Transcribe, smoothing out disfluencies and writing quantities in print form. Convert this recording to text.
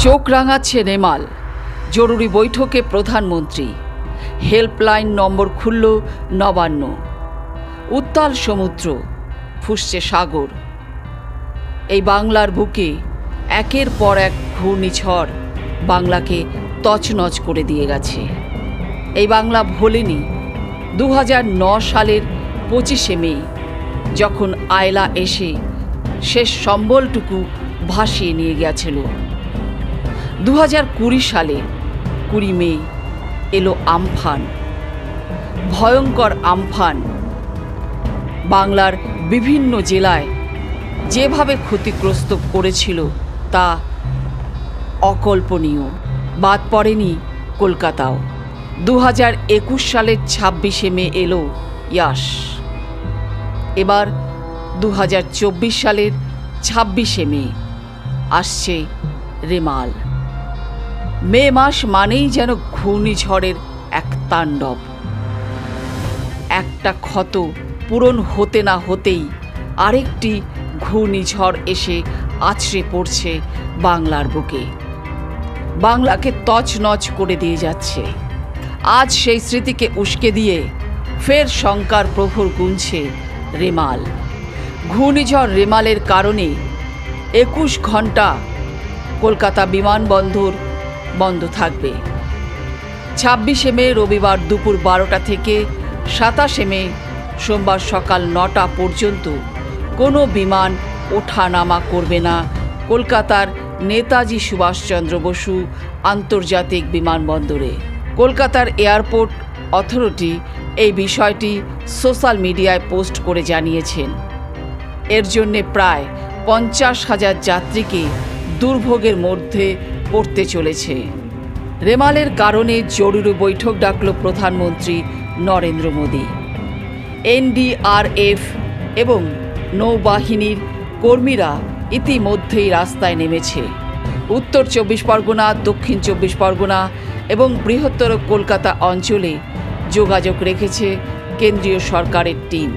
চোখ রাঙাচ্ছে রেমাল। জরুরি বৈঠকে প্রধানমন্ত্রী। হেল্পলাইন নম্বর খুলল নবান্ন। উত্তাল সমুদ্র, ফুঁসছে সাগর। এই বাংলার বুকে একের পর এক ঘূর্ণিঝড় বাংলাকে তছনছ করে দিয়ে গেছে। এই বাংলা ভোলেনি 2009 সালের 25শে মে, যখন আয়লা এসে শেষ সম্বলটুকু ভাসিয়ে নিয়ে গেছিল। 2020 সালে 20 মে এলো আমফান, ভয়ঙ্কর আমফান। বাংলার বিভিন্ন জেলায় যেভাবে ক্ষতিগ্রস্ত করেছিল তা অকল্পনীয়। বাদ পড়েনি কলকাতাও। 2021 সালের 26শে মে এলো ইয়াস। এবার 2024 সালের 26শে মে আসছে রেমাল। মে মাস মানেই যেন ঘূর্ণিঝড়ের এক তাণ্ডব। একটা ক্ষত পূরণ হতে না হতেই আরেকটি ঘূর্ণিঝড় এসে আছড়ে পড়ছে বাংলার বুকে। বাংলাকে তছনছ করে দিয়ে যাচ্ছে। আজ সেই স্মৃতিকে উস্কে দিয়ে ফের শঙ্কার প্রহর গুনছে রেমাল। ঘূর্ণিঝড় রেমালের কারণে 21 ঘন্টা কলকাতা বিমানবন্দর বন্ধ থাকবে। 26শে মে রবিবার দুপুর 12টা থেকে 27শে মে সোমবার সকাল 9টা পর্যন্ত কোনো বিমান ওঠানামা করবে না কলকাতার নেতাজি সুভাষচন্দ্র বসু আন্তর্জাতিক বিমানবন্দরে। কলকাতার এয়ারপোর্ট অথরিটি এই বিষয়টি সোশ্যাল মিডিয়ায় পোস্ট করে জানিয়েছেন। এর জন্যে প্রায় 50,000 যাত্রীকে দুর্ভোগের মধ্যে পড়তে চলেছে। রেমালের কারণে জরুরি বৈঠক ডাকল প্রধানমন্ত্রী নরেন্দ্র মোদী। এনডিআরএফ এবং নৌবাহিনীর কর্মীরা ইতিমধ্যেই রাস্তায় নেমেছে। উত্তর 24 পরগনা, দক্ষিণ 24 পরগনা এবং বৃহত্তর কলকাতা অঞ্চলে যোগাযোগ রেখেছে কেন্দ্রীয় সরকারের টিম।